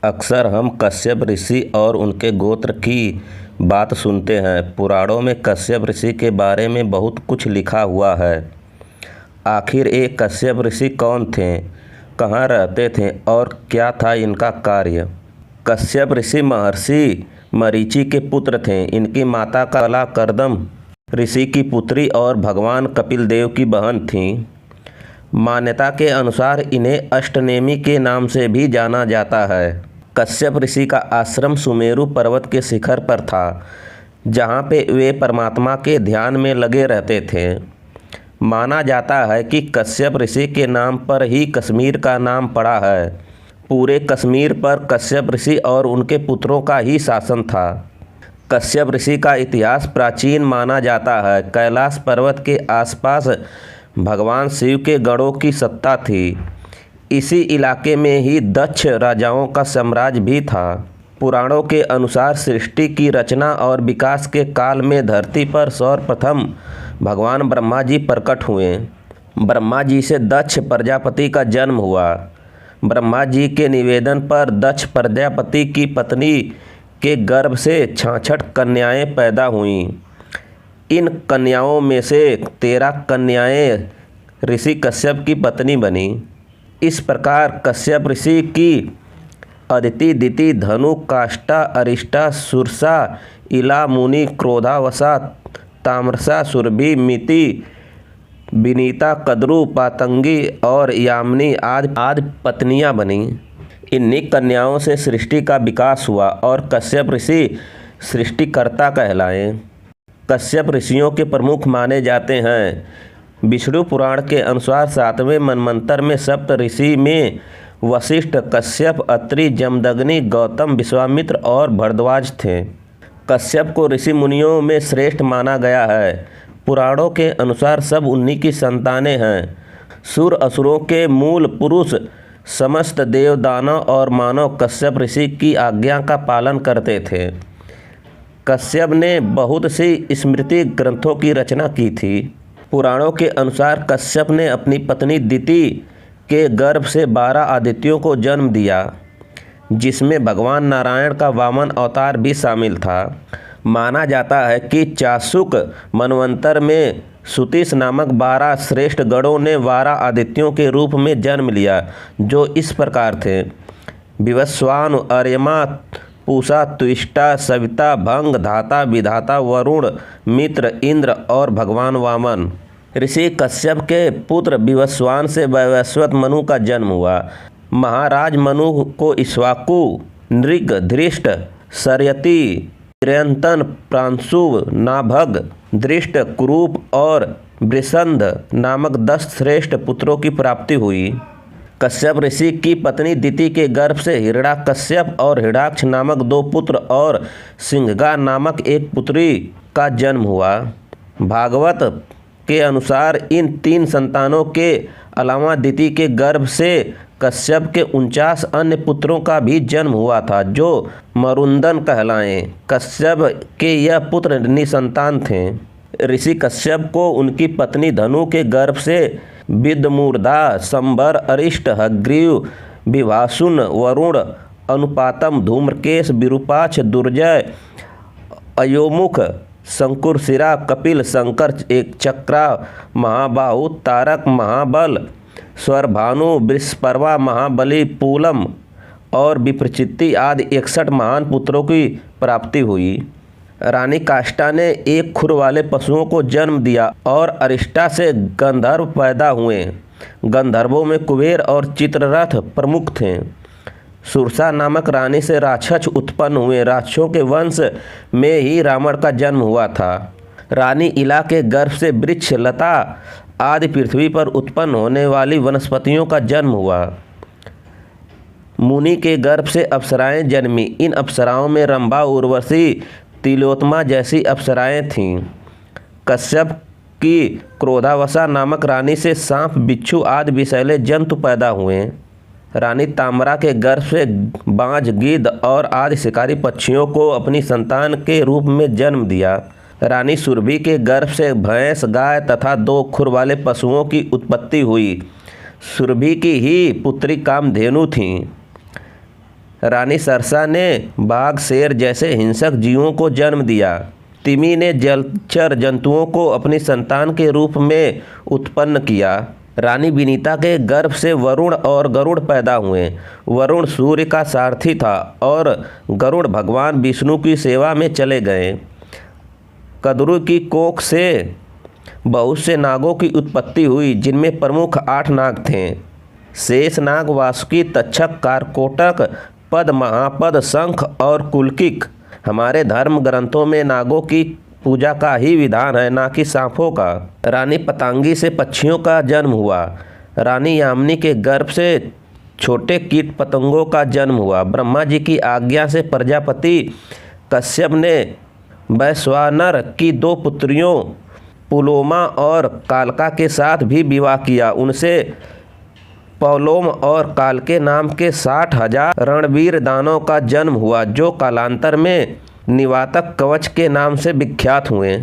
अक्सर हम कश्यप ऋषि और उनके गोत्र की बात सुनते हैं। पुराणों में कश्यप ऋषि के बारे में बहुत कुछ लिखा हुआ है। आखिर ये कश्यप ऋषि कौन थे, कहाँ रहते थे और क्या था इनका कार्य? कश्यप ऋषि महर्षि मरीचि के पुत्र थे। इनकी माता कला कर्दम ऋषि की पुत्री और भगवान कपिल देव की बहन थीं। मान्यता के अनुसार इन्हें अष्टनेमी के नाम से भी जाना जाता है। कश्यप ऋषि का आश्रम सुमेरु पर्वत के शिखर पर था, जहाँ पे वे परमात्मा के ध्यान में लगे रहते थे। माना जाता है कि कश्यप ऋषि के नाम पर ही कश्मीर का नाम पड़ा है। पूरे कश्मीर पर कश्यप ऋषि और उनके पुत्रों का ही शासन था। कश्यप ऋषि का इतिहास प्राचीन माना जाता है। कैलाश पर्वत के आसपास भगवान शिव के गणों की सत्ता थी। इसी इलाके में ही दक्ष राजाओं का साम्राज्य भी था। पुराणों के अनुसार सृष्टि की रचना और विकास के काल में धरती पर सर्वप्रथम भगवान ब्रह्मा जी प्रकट हुए। ब्रह्मा जी से दक्ष प्रजापति का जन्म हुआ। ब्रह्मा जी के निवेदन पर दक्ष प्रजापति की पत्नी के गर्भ से 66 कन्याएं पैदा हुईं। इन कन्याओं में से 13 कन्याएं ऋषि कश्यप की पत्नी बनी। इस प्रकार कश्यप ऋषि की अदिति, दिति, धनु, काष्ठा, अरिष्टा, सुरसा, इला, मुनि, क्रोधावसा, ताम्रसा, सुरभि, मिति, विनीता, कद्रु, पातंगी और यामिनी आदि पत्नियां बनी। इन्हीं कन्याओं से सृष्टि का विकास हुआ और कश्यप ऋषि सृष्टिकर्ता कहलाए। कश्यप ऋषियों के प्रमुख माने जाते हैं। विष्णु पुराण के अनुसार 7वें मनवंतर में सप्त ऋषि में वशिष्ठ, कश्यप, अत्रि, जमदग्नि, गौतम, विश्वामित्र और भरद्वाज थे। कश्यप को ऋषि मुनियों में श्रेष्ठ माना गया है। पुराणों के अनुसार सब उन्हीं की संतानें हैं। सुर असुरों के मूल पुरुष समस्त देव, दानव और मानव कश्यप ऋषि की आज्ञा का पालन करते थे। कश्यप ने बहुत सी स्मृति ग्रंथों की रचना की थी। पुराणों के अनुसार कश्यप ने अपनी पत्नी दिति के गर्भ से 12 आदित्यों को जन्म दिया, जिसमें भगवान नारायण का वामन अवतार भी शामिल था। माना जाता है कि चाशुक मनवंतर में सुतिष नामक 12 श्रेष्ठ गणों ने 12 आदित्यों के रूप में जन्म लिया, जो इस प्रकार थे: विवस्वान, अर्यमा, पूषा, त्विष्टा, सविता, भंग, धाता, विधाता, वरुण, मित्र, इंद्र और भगवान वामन। ऋषि कश्यप के पुत्र विवस्वान से वैवस्वत मनु का जन्म हुआ। महाराज मनु को इक्ष्वाकु, नृग, धृष्ट, शर्यति, चिरंतन, प्रांशु, नाभग, दृष्ट, कुरूप और वृषंध नामक 10 श्रेष्ठ पुत्रों की प्राप्ति हुई। कश्यप ऋषि की पत्नी दिति के गर्भ से हिरण्याकश्यप और हिरण्याक्ष नामक 2 पुत्र और सिंहगा नामक एक पुत्री का जन्म हुआ। भागवत के अनुसार इन 3 संतानों के अलावा दिति के गर्भ से कश्यप के 49 अन्य पुत्रों का भी जन्म हुआ था, जो मरुंदन कहलाएं। कश्यप के यह पुत्र निसंतान थे। ऋषि कश्यप को उनकी पत्नी धनु के गर्भ से विदमूर्धा, संबर, अरिष्ट, हग्रीव, विभासुन, वरुण, अनुपातम, धूम्रकेश, विरूपाक्ष, दुर्जय, अयोमुख, शंकुरशिरा, कपिल, शंकर, एक चक्रा, महाबाहु, तारक, महाबल, स्वरभानु, वृषपर्वा, महाबली, पूलम और विप्रचित्ति आदि 61 महान पुत्रों की प्राप्ति हुई। रानी काष्ठा ने एक खुर वाले पशुओं को जन्म दिया और अरिष्टा से गंधर्व पैदा हुए। गंधर्वों में कुबेर और चित्ररथ प्रमुख थे। सुरसा नामक रानी से राक्षस उत्पन्न हुए। राक्षसों के वंश में ही रावण का जन्म हुआ था। रानी इला के गर्भ से वृक्ष, लता आदि पृथ्वी पर उत्पन्न होने वाली वनस्पतियों का जन्म हुआ। मुनि के गर्भ से अप्सराएं जन्मी। इन अप्सराओं में रंभा, उर्वशी, तिलोत्तमा जैसी अप्सराएं थीं। कश्यप की क्रोधावसा नामक रानी से सांप, बिच्छू आदि विषैले जंतु पैदा हुए। रानी ताम्रा के गर्भ से बाज, गिद्ध और आदि शिकारी पक्षियों को अपनी संतान के रूप में जन्म दिया। रानी सुरभि के गर्भ से भैंस, गाय तथा 2 खुर वाले पशुओं की उत्पत्ति हुई। सुरभि की ही पुत्री कामधेनु थीं। रानी सरसा ने बाघ, शेर जैसे हिंसक जीवों को जन्म दिया। तिमी ने जलचर जंतुओं को अपनी संतान के रूप में उत्पन्न किया। रानी विनीता के गर्भ से वरुण और गरुड़ पैदा हुए। वरुण सूर्य का सारथी था और गरुड़ भगवान विष्णु की सेवा में चले गए। कद्रु की कोख से बहुत से नागों की उत्पत्ति हुई, जिनमें प्रमुख 8 नाग थे। शेष नाग, वासुकी, तक्षक, कारकोटक, पद, महापद, शंख और कुलकिक। हमारे धर्म ग्रंथों में नागों की पूजा का ही विधान है, ना कि सांपों का। रानी पतंगी से पक्षियों का जन्म हुआ। रानी यामिनी के गर्भ से छोटे कीट पतंगों का जन्म हुआ। ब्रह्मा जी की आज्ञा से प्रजापति कश्यप ने वैश्वानर की 2 पुत्रियों पुलोमा और कालका के साथ भी विवाह किया। उनसे पौलोम और कालके नाम के 60,000 रणवीर दानव का जन्म हुआ, जो कालांतर में निवातक कवच के नाम से विख्यात हुए।